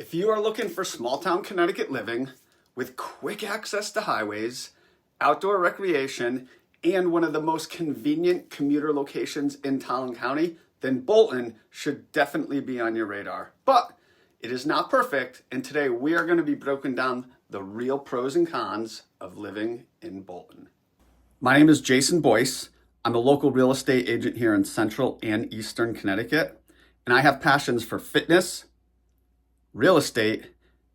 If you are looking for small town Connecticut living with quick access to highways, outdoor recreation, and one of the most convenient commuter locations in Tolland County, then Bolton should definitely be on your radar. But it is not perfect, and today we are going to be broken down the real pros and cons of living in Bolton. My name is Jason Boyce. I'm a local real estate agent here in Central and Eastern Connecticut, and I have passions for fitness, real estate,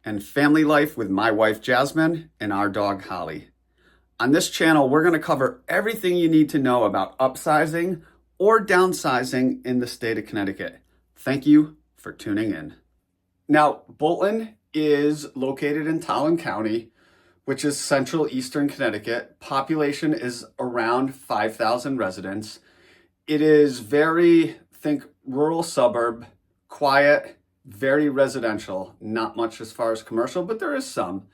and family life with my wife Jasmine and our dog Holly. On this channel, we're going to cover everything you need to know about upsizing or downsizing in the state of Connecticut. Thank you for tuning in. Now, Bolton is located in Tolland County, which is central eastern Connecticut. Population is around 5,000 residents. It is think rural suburb, quiet, very residential, not much as far as commercial, but there is some.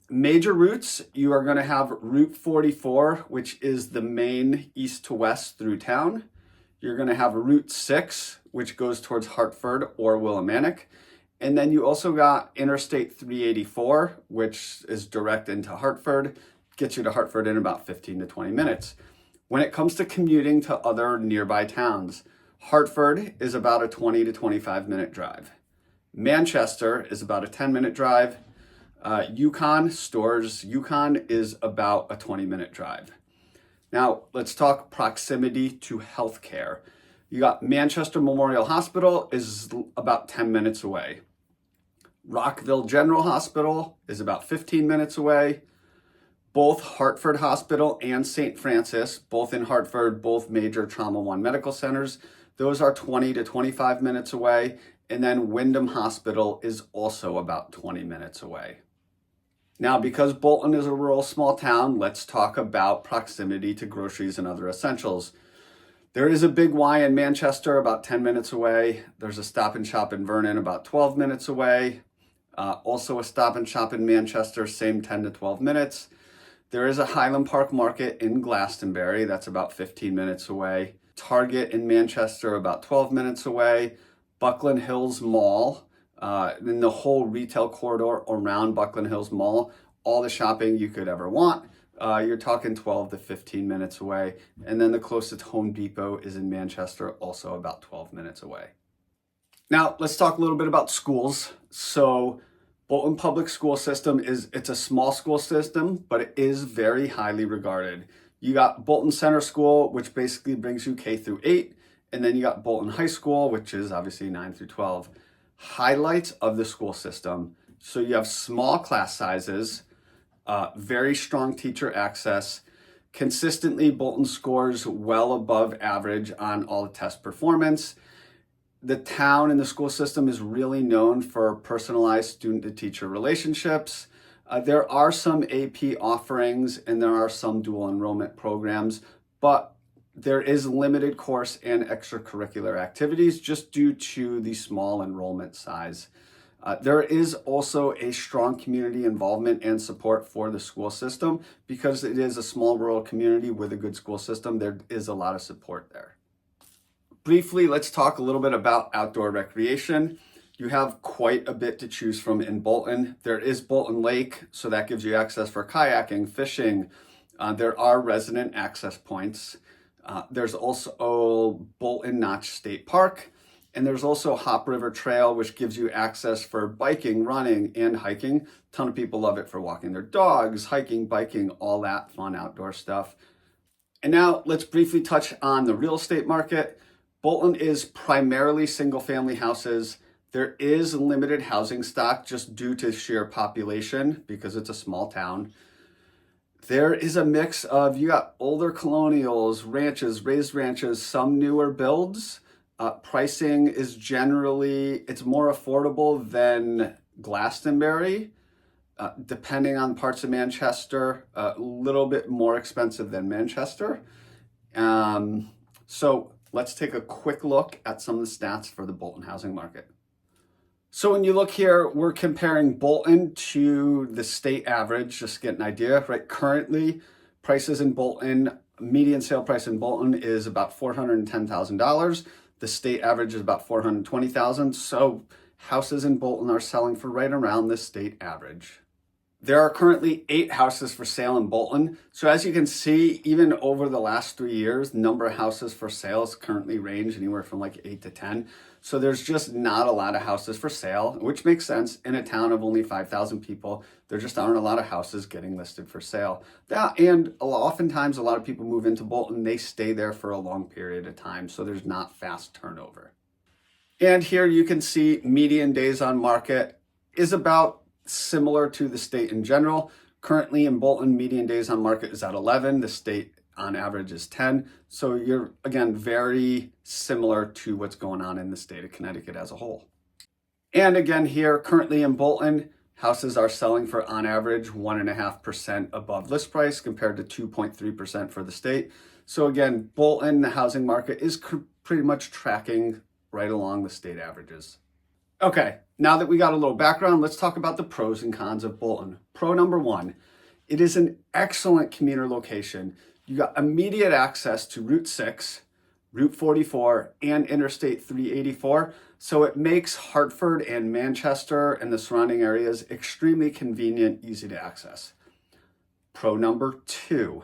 Major routes, you are going to have Route 44, which is the main east to west through town. You're going to have Route 6, which goes towards Hartford or Willimantic. And then you also got Interstate 384, which is direct into Hartford, gets you to Hartford in about 15 to 20 minutes. When it comes to commuting to other nearby towns, Hartford is about a 20 to 25 minute drive. Manchester is about a 10-minute drive. UConn is about a 20-minute drive. Now, let's talk proximity to healthcare. You got Manchester Memorial Hospital is about 10 minutes away. Rockville General Hospital is about 15 minutes away. Both Hartford Hospital and St. Francis, both in Hartford, both major Trauma One medical centers, those are 20 to 25 minutes away. And then Wyndham Hospital is also about 20 minutes away. Now, because Bolton is a rural small town, let's talk about proximity to groceries and other essentials. There is a Big Y in Manchester about 10 minutes away. There's a Stop and Shop in Vernon about 12 minutes away. Also a Stop and Shop in Manchester, same 10 to 12 minutes. There is a Highland Park Market in Glastonbury, that's about 15 minutes away. Target in Manchester about 12 minutes away. Buckland Hills Mall, in the whole retail corridor around Buckland Hills Mall, all the shopping you could ever want. You're talking 12 to 15 minutes away. And then the closest Home Depot is in Manchester, also about 12 minutes away. Now, let's talk a little bit about schools. So Bolton Public School System it's a small school system, but it is very highly regarded. You got Bolton Center School, which basically brings you K through 8. And then you got Bolton High School, which is obviously 9 through 12. Highlights of the school system. So you have small class sizes, very strong teacher access. Consistently, Bolton scores well above average on all the test performance. The town and the school system is really known for personalized student-to-teacher relationships. There are some AP offerings and there are some dual enrollment programs, but there is limited course and extracurricular activities just due to the small enrollment size. There is also a strong community involvement and support for the school system because it is a small rural community with a good school system. There is a lot of support there. Briefly, let's talk a little bit about outdoor recreation. You have quite a bit to choose from in Bolton. There is Bolton Lake, so that gives you access for kayaking, fishing. There are resident access points. There's also Bolton Notch State Park, and there's also Hop River Trail, which gives you access for biking, running, and hiking. A ton of people love it for walking their dogs, hiking, biking, all that fun outdoor stuff. And now let's briefly touch on the real estate market. Bolton is primarily single-family houses. There is limited housing stock just due to sheer population because it's a small town. There is a mix of, you got older colonials, ranches, raised ranches, some newer builds. Pricing is generally, it's more affordable than Glastonbury, depending on parts of Manchester, a little bit more expensive than Manchester. So let's take a quick look at some of the stats for the Bolton housing market. So when you look here, we're comparing Bolton to the state average, just to get an idea, right? Currently, prices in Bolton, median sale price in Bolton is about $410,000. The state average is about $420,000. So houses in Bolton are selling for right around the state average. There are currently 8 houses for sale in Bolton. So as you can see, even over the last 3 years, the number of houses for sales currently range anywhere from like 8 to 10. So there's just not a lot of houses for sale, which makes sense. In a town of only 5,000 people, there just aren't a lot of houses getting listed for sale. And oftentimes a lot of people move into Bolton, they stay there for a long period of time. So there's not fast turnover. And here you can see median days on market is about similar to the state in general. Currently in Bolton, median days on market is at 11. The state on average is 10. So you're, again, very similar to what's going on in the state of Connecticut as a whole. And again, here currently in Bolton, houses are selling for on average 1.5% above list price compared to 2.3% for the state. So again, Bolton, the housing market is pretty much tracking right along the state averages. Okay, now that we got a little background, let's talk about the pros and cons of Bolton. Pro number 1, it is an excellent commuter location. You got immediate access to Route 6, Route 44, and Interstate 384. So it makes Hartford and Manchester and the surrounding areas extremely convenient, easy to access. Pro number 2,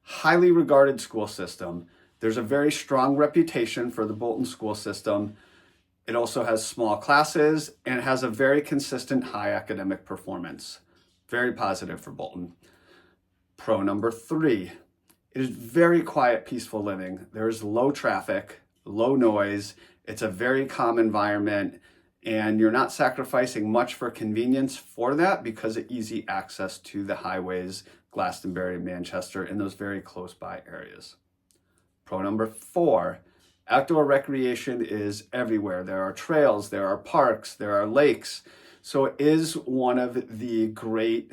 highly regarded school system. There's a very strong reputation for the Bolton school system. It also has small classes and has a very consistent high academic performance. Very positive for Bolton. Pro number 3, it is very quiet, peaceful living. There's low traffic, low noise. It's a very calm environment, and you're not sacrificing much for convenience for that because of easy access to the highways, Glastonbury, Manchester, and those very close by areas. Pro number 4, outdoor recreation is everywhere. There are trails, there are parks, there are lakes. So it is one of the great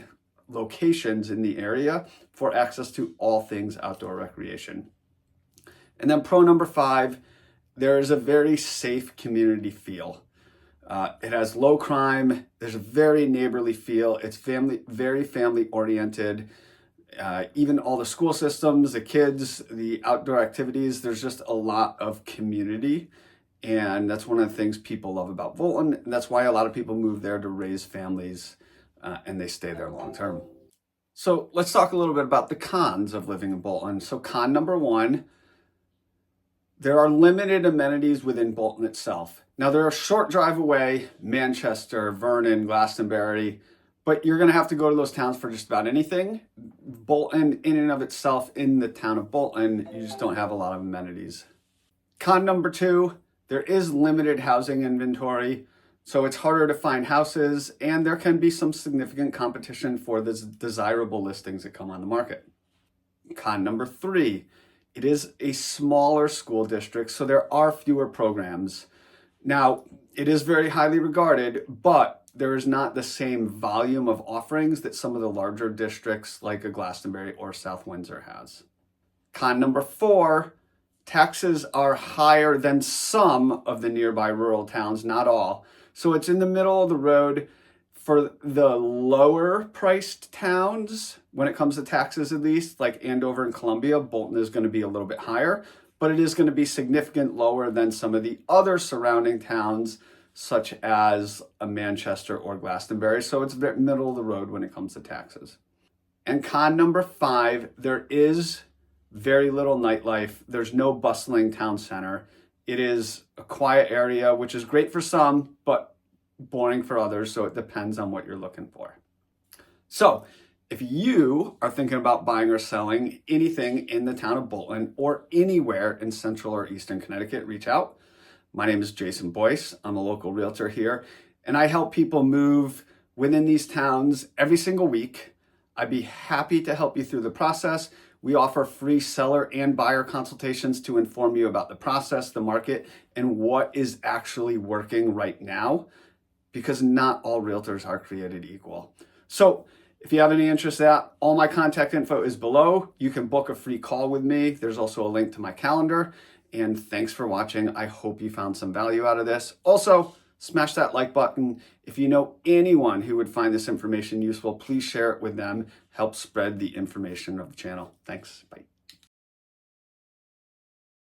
locations in the area for access to all things outdoor recreation. And then pro number 5, there is a very safe community feel. It has low crime. There's a very neighborly feel. It's very family oriented. Even all the school systems, the kids, the outdoor activities, there's just a lot of community. And that's one of the things people love about Bolton. And that's why a lot of people move there to raise families and they stay there long term. So let's talk a little bit about the cons of living in Bolton. So con number 1, there are limited amenities within Bolton itself. Now they're a short drive away, Manchester, Vernon, Glastonbury, but you're going to have to go to those towns for just about anything. Bolton, in and of itself, in the town of Bolton, you just don't have a lot of amenities. Con number 2, there is limited housing inventory, so it's harder to find houses, and there can be some significant competition for the desirable listings that come on the market. Con number 3, it is a smaller school district, so there are fewer programs. Now, it is very highly regarded, but there is not the same volume of offerings that some of the larger districts like a Glastonbury or South Windsor has. Con number 4, taxes are higher than some of the nearby rural towns, not all. So it's in the middle of the road for the lower priced towns when it comes to taxes, at least, like Andover and Columbia. Bolton is going to be a little bit higher, but it is going to be significant lower than some of the other surrounding towns, such as a Manchester or Glastonbury. So it's the middle of the road when it comes to taxes. And con number 5, there is very little nightlife. There's no bustling town center. It is a quiet area, which is great for some, but boring for others. So it depends on what you're looking for. So if you are thinking about buying or selling anything in the town of Bolton or anywhere in central or eastern Connecticut, reach out. My name is Jason Boyce. I'm a local realtor here, and I help people move within these towns every single week. I'd be happy to help you through the process. We offer free seller and buyer consultations to inform you about the process, the market, and what is actually working right now, because not all realtors are created equal. So if you have any interest in that, all my contact info is below. You can book a free call with me. There's also a link to my calendar. And thanks for watching. I hope you found some value out of this. Also, smash that like button. If you know anyone who would find this information useful, please share it with them. Help spread the information of the channel. Thanks. Bye.